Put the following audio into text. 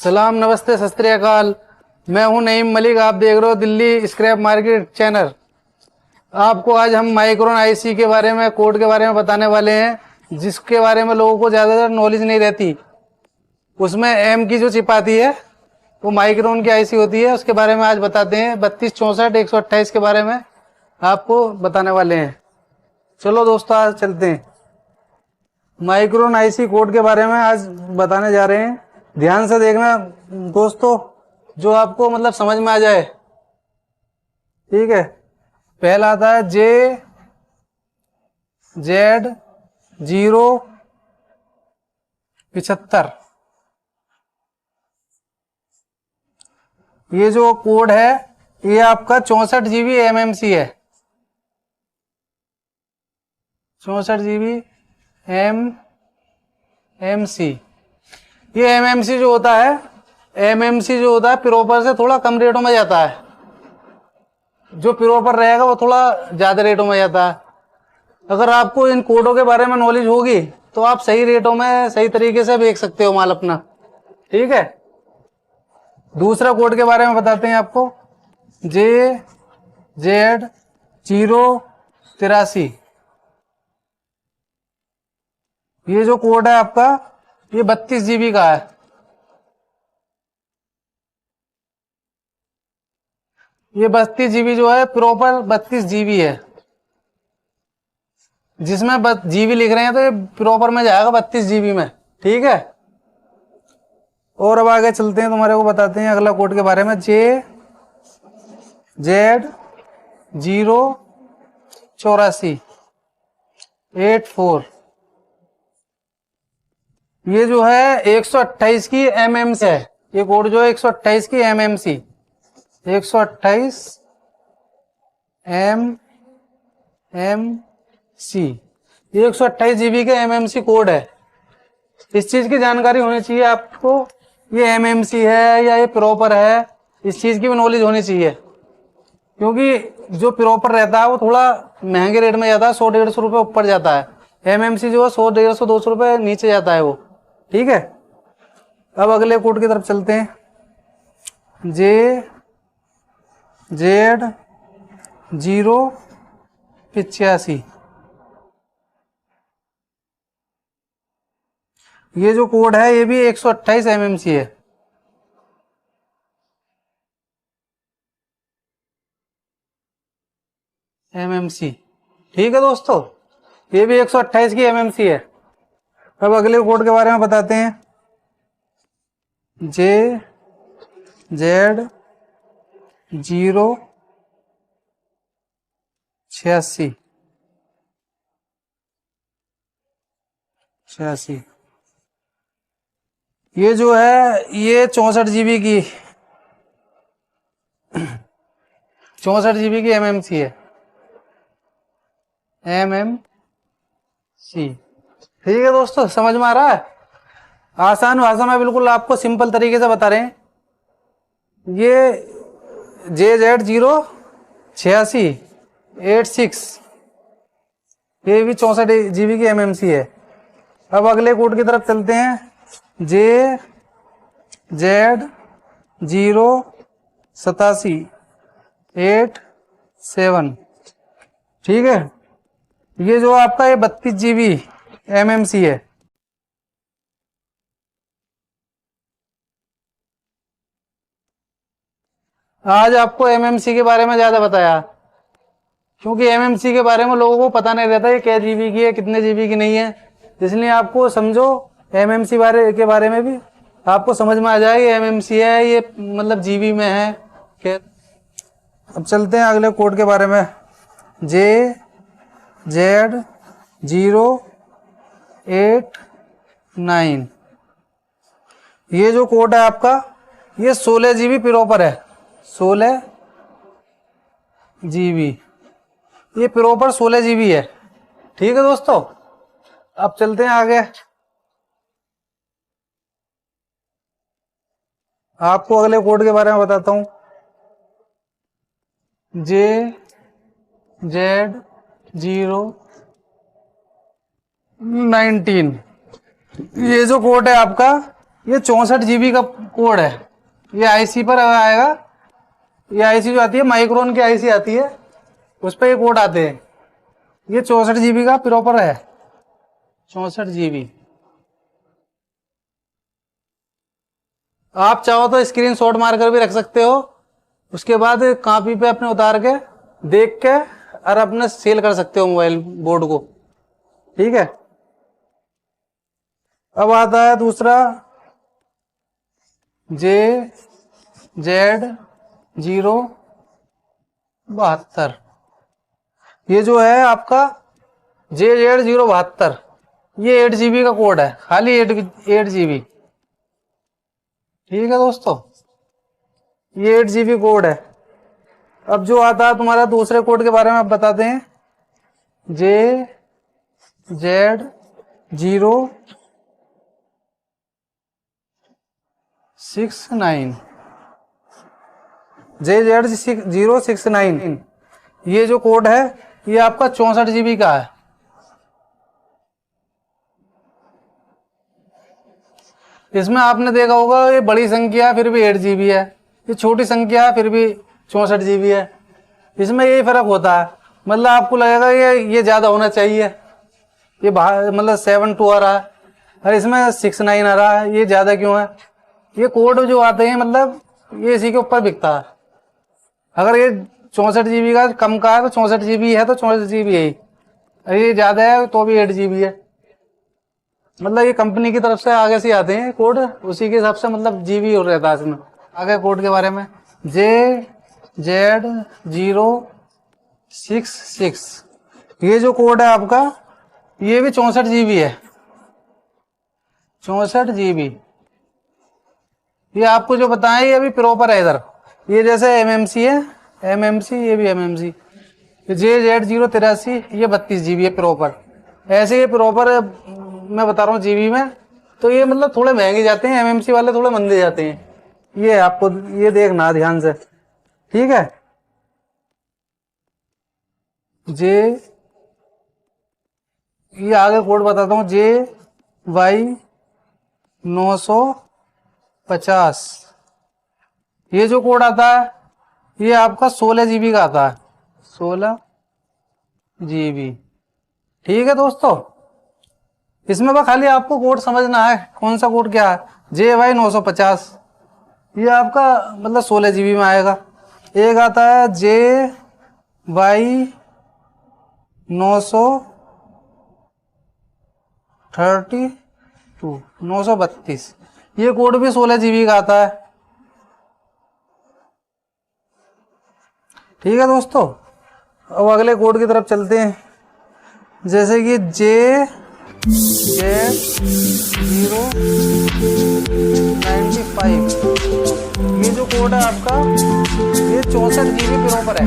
सलाम, नमस्ते, सत श्री अकाल। मैं हूं नईम मलिक, आप देख रहे हो दिल्ली स्क्रैप मार्केट चैनल। आपको आज हम माइक्रोन आईसी के बारे में, कोड के बारे में बताने वाले हैं, जिसके बारे में लोगों को ज़्यादातर नॉलेज नहीं रहती। उसमें एम की जो चिप आती है वो माइक्रोन की आईसी होती है, उसके बारे में आज बताते हैं। 3264-128 के बारे में आपको बताने वाले हैं। चलो दोस्तों, आज चलते हैं। माइक्रोन आईसी कोड के बारे में आज बताने जा रहे हैं। ध्यान से देखना दोस्तों, जो आपको मतलब समझ में आ जाए। ठीक है। पहला आता है JZ075। ये जो कोड है ये आपका 64 GB MMC है। 64 GB MMC। ये MMC जो होता है, MMC जो होता है प्रॉपर से थोड़ा कम रेटों में जाता है। जो प्रॉपर रहेगा वो थोड़ा ज्यादा रेटों में जाता है। अगर आपको इन कोडों के बारे में नॉलेज होगी तो आप सही रेटों में सही तरीके से बेच सकते हो माल अपना। ठीक है। दूसरा कोड के बारे में बताते हैं आपको। JZ083। ये जो कोड है आपका, ये 32 GB का है। ये 32 GB जो है, प्रॉपर 32 GB है। जिसमें GB लिख रहे हैं तो ये प्रॉपर में जाएगा 32 GB में। ठीक है। और अब आगे चलते हैं, तुम्हारे को बताते हैं अगला कोड के बारे में। JZ084। ये जो है 128 की MM से है। ये कोड जो है 128 की MMC, 128 MMC। ये 128 GB के MMC कोड है। इस चीज की जानकारी होनी चाहिए आपको, ये MMC है या ये प्रॉपर है, इस चीज की भी नॉलेज होनी चाहिए। क्योंकि जो प्रॉपर रहता है वो थोड़ा महंगे रेट में जाता है, 100-150 रुपये ऊपर जाता है। MMC जो है 100-150-200 रुपये नीचे जाता है वो। ठीक है। अब अगले कोड की तरफ चलते हैं। JZ085। ये जो कोड है ये भी 128 MMC है। MMC। ठीक है दोस्तों, ये भी 128 की MMC है। अब अगले कोड के बारे में बताते हैं। JZ086। ये जो है ये 64 GB की 64 GB की MMC है। MMC। ठीक है दोस्तों, समझ में आ रहा है? आसान भाषा में बिल्कुल आपको सिंपल तरीके से बता रहे हैं। ये JZ086 ये भी 64 GB की MMC है। अब अगले कोड की तरफ चलते हैं। JZ087। ठीक है। ये जो आपका ये 32 GB MMC है। आज आपको MMC के बारे में ज्यादा बताया, क्योंकि MMC के बारे में लोगों को पता नहीं रहता ये क्या GB की है, कितने GB की नहीं है। इसलिए आपको समझो MMC के बारे में भी आपको समझ में आ जाए ये MMC है, ये मतलब GB में है क्या। अब चलते हैं अगले कोड के बारे में। JZ089। ये जो कोड है आपका, ये 16 GB प्रॉपर है। 16 GB, ये प्रॉपर 16 GB है। ठीक है दोस्तों। अब चलते हैं आगे। आपको अगले कोड के बारे में बताता हूं। JZ019। ये जो कोड है आपका, ये 64 GB का कोड है। ये आईसी पर आएगा। ये आईसी जो आती है माइक्रोन की आईसी आती है, उस पर ये कोड आते हैं। ये 64 GB का प्रॉपर है, 64 GB। आप चाहो तो स्क्रीनशॉट मारकर भी रख सकते हो, उसके बाद कॉपी पे अपने उतार के देख के और अपने सेल कर सकते हो मोबाइल बोर्ड को। ठीक है। अब आता है दूसरा JZ072। ये जो है आपका JZ072, ये 8 GB का कोड है, खाली 8 GB। ठीक है दोस्तों, ये 8 GB कोड है। अब जो आता है तुम्हारा दूसरे कोड के बारे में आप बताते हैं। JZ069 ये जो कोड है ये आपका 64 GB का है। इसमें आपने देखा होगा ये बड़ी संख्या फिर भी 8 GB है, ये छोटी संख्या फिर भी 64 GB है। इसमें यही फर्क होता है, मतलब आपको लगेगा ये ज्यादा होना चाहिए, ये मतलब 72 आ रहा है और इसमें 69 आ रहा है, ये ज्यादा क्यों है? ये कोड जो आते हैं मतलब ये इसी के ऊपर बिकता है। अगर ये 64 GB का कम का है तो 64 GB है तो 64 GB है ही, अगर ये ज्यादा है तो भी 8 GB है। मतलब ये कंपनी की तरफ से आगे से आते हैं कोड, उसी के हिसाब से मतलब GB हो रहता है इसमें। आगे कोड के बारे में JZ066 ये जो कोड है आपका ये भी 64 GB है, 64 GB। ये आपको जो बताएं ये अभी प्रॉपर है इधर, ये जैसे MMC है, MMC ये भी MMC। JZ083 ये 32 GB है प्रॉपर। ऐसे ये प्रॉपर मैं बता रहा हूँ GB में, तो ये मतलब थोड़े महंगे जाते हैं, MMC वाले थोड़े मंदे जाते हैं। ये आपको ये देखना ध्यान से। ठीक है। ये आगे कोड बताता हूँ, JY950 ये जो कोड आता है ये आपका 16 GB का आता है, 16 GB। ठीक है दोस्तों, इसमें बस खाली आपको कोड समझना है कौन सा कोड क्या है। JY950 ये आपका मतलब 16 GB में आएगा। एक आता है JY932 ये कोड भी 16 GB का आता है। ठीक है दोस्तों, अब अगले कोड की तरफ चलते हैं। जैसे कि JZ095 ये जो कोड है आपका ये 64 GB प्रॉपर है।